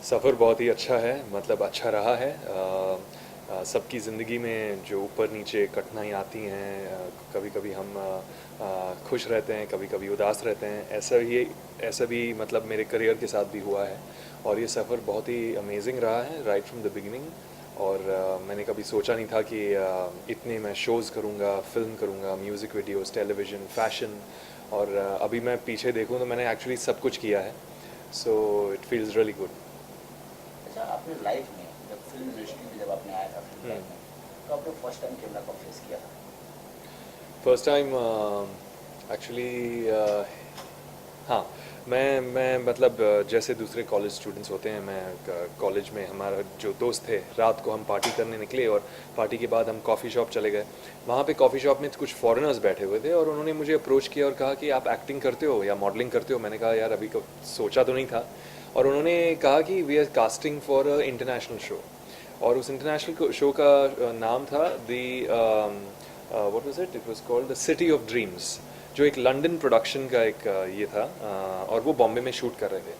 सफ़र बहुत ही अच्छा है, मतलब अच्छा रहा है। सबकी ज़िंदगी में जो ऊपर नीचे कठिनाई आती हैं, कभी कभी हम खुश रहते हैं, कभी कभी उदास रहते हैं। ऐसा भी मतलब मेरे करियर के साथ भी हुआ है। और ये सफ़र बहुत ही अमेजिंग रहा है राइट फ्रॉम द बिगिनिंग। और मैंने कभी सोचा नहीं था कि इतने मैं शोज़ करूँगा, फिल्म करूँगा, म्यूज़िक वीडियोज़, टेलीविज़न, फैशन। और अभी मैं पीछे देखूँ तो मैंने एक्चुअली सब कुछ किया है। So it feels really good. अच्छा, आपने लाइफ में जब फिल्म इंडस्ट्री में जब आपने आया था फिल्म लाइफ में, तो आपने फर्स्ट टाइम कैमरा कब फेस किया था? फर्स्ट टाइम एक्चुअली हाँ, मैं मतलब जैसे दूसरे कॉलेज स्टूडेंट्स होते हैं, मैं कॉलेज में हमारा जो दोस्त थे, रात को हम पार्टी करने निकले और पार्टी के बाद हम कॉफ़ी शॉप चले गए। वहाँ पे कॉफ़ी शॉप में कुछ फॉरेनर्स बैठे हुए थे और उन्होंने मुझे अप्रोच किया और कहा कि आप एक्टिंग करते हो या मॉडलिंग करते हो। मैंने कहा यार अभी को सोचा तो नहीं था। और उन्होंने कहा कि we are casting for a international show. और उस इंटरनेशनल शो का नाम था the what was it it was called the city of dreams, जो एक लंदन प्रोडक्शन का एक ये था। और वो बॉम्बे में शूट कर रहे थे।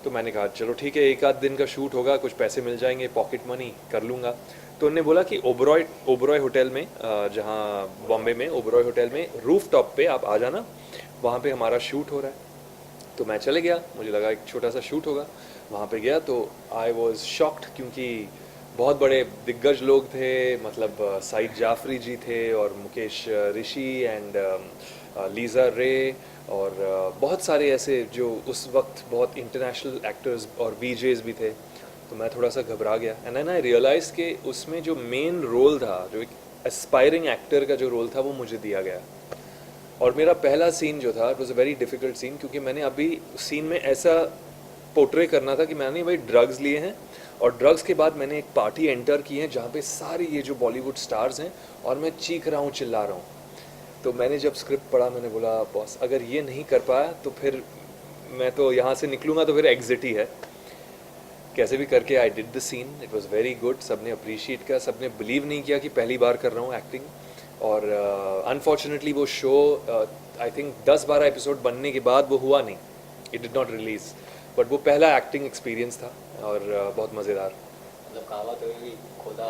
तो मैंने कहा चलो ठीक है, एक आध दिन का शूट होगा, कुछ पैसे मिल जाएंगे, पॉकेट मनी कर लूँगा। तो उन्होंने बोला कि ओबरॉय होटल में, जहाँ बॉम्बे में ओबरॉय होटल में रूफ टॉप पे आप आ जाना, वहाँ पे हमारा शूट हो रहा है। तो मैं चले गया, मुझे लगा एक छोटा सा शूट होगा। वहाँ पे गया तो आई वॉज शॉक्ड, क्योंकि बहुत बड़े दिग्गज लोग थे। मतलब साइद जाफरी जी थे और मुकेश ऋषि एंड लीज़ा रे और बहुत सारे ऐसे जो उस वक्त बहुत इंटरनेशनल एक्टर्स और वीजेस भी थे। तो मैं थोड़ा सा घबरा गया एंड देन आई रियलाइज कि उसमें जो मेन रोल था, जो एक एस्पायरिंग एक्टर का जो रोल था, वो मुझे दिया गया। और मेरा पहला सीन जो था, it was a very difficult scene, क्योंकि मैंने अभी सीन में ऐसा पोर्ट्रे करना था कि मैंने भाई ड्रग्स लिए हैं और ड्रग्स के बाद मैंने एक पार्टी एंटर की है जहाँ पे सारे ये जो बॉलीवुड स्टार्स हैं और मैं चीख रहा हूँ, चिल्ला रहा हूँ। तो मैंने जब स्क्रिप्ट पढ़ा, मैंने बोला बॉस अगर ये नहीं कर पाया तो फिर मैं तो यहाँ से निकलूँगा तो फिर एग्जिट ही है। कैसे भी करके I did the scene, it was very good. सबने अप्रिशिएट किया, सबने बिलीव नहीं किया कि पहली बार कर रहा हूँ एक्टिंग। और अनफॉर्चुनेटली वो शो आई थिंक 10-12 एपिसोड बनने के बाद वो हुआ नहीं, it did not release. But वो पहला एक्टिंग एक्सपीरियंस था और बहुत मज़ेदार। मतलब कहावत है कि खोदा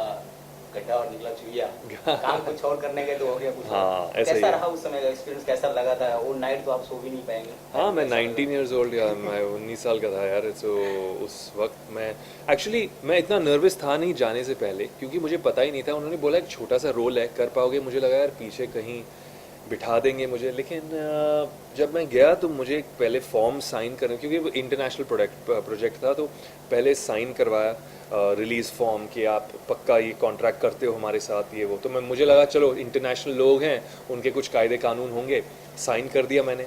गड्ढा और निकला चुहिया। काम कुछ और करने गए तो हो गया कुछ हाँ, और। ऐसा कैसा ही है। रहा उस समय का एक्सपीरियंस, कैसा लगा था? वो नाइट तो आप सो भी नहीं पाएंगे। हाँ, मैं कैसा लगा? 19 ईयर्स ओल्ड, या मैं 19 साल का था यार। सो उस वक्त मैं एक्चुअली मैं इतना नर्वस था नहीं जाने से पहले, क्योंकि मुझे पता ही नहीं था। उन्होंने बोला एक छोटा सा रोल है, कर पाओगे। मुझे लगा यार पीछे कहीं बिठा देंगे मुझे, लेकिन जब मैं गया तो मुझे पहले फॉर्म साइन करना, क्योंकि वो इंटरनेशनल प्रोजेक्ट था। तो पहले साइन करवाया रिलीज़ फॉर्म कि आप पक्का ये कॉन्ट्रैक्ट करते हो हमारे साथ, ये वो। तो मुझे लगा चलो इंटरनेशनल लोग हैं, उनके कुछ कायदे कानून होंगे। साइन कर दिया मैंने।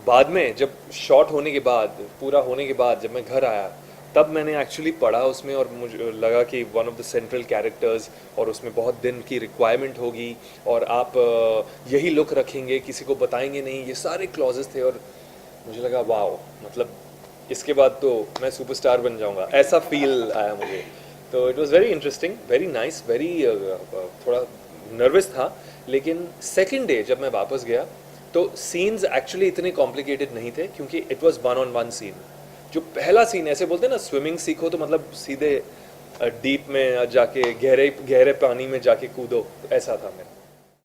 बाद में जब शॉट होने के बाद, पूरा होने के बाद, जब मैं घर आया तब मैंने एक्चुअली पढ़ा उसमें और मुझे लगा कि one of the central characters, और उसमें बहुत दिन की रिक्वायरमेंट होगी और आप यही लुक रखेंगे, किसी को बताएंगे नहीं, ये सारे क्लॉजेस थे। और मुझे लगा वाओ, मतलब इसके बाद तो मैं सुपरस्टार बन जाऊंगा, ऐसा फील आया मुझे। तो it was very interesting, very nice, very थोड़ा नर्वस था। लेकिन सेकंड डे जब मैं वापस गया तो सीन्स एक्चुअली इतने कॉम्प्लिकेटेड नहीं थे, क्योंकि it was one on one scene. जो पहला सीन, ऐसे बोलते हैं ना स्विमिंग सीखो तो मतलब सीधे डीप में जाके, गहरे गहरे पानी में जाके कूदो, ऐसा था मेरा।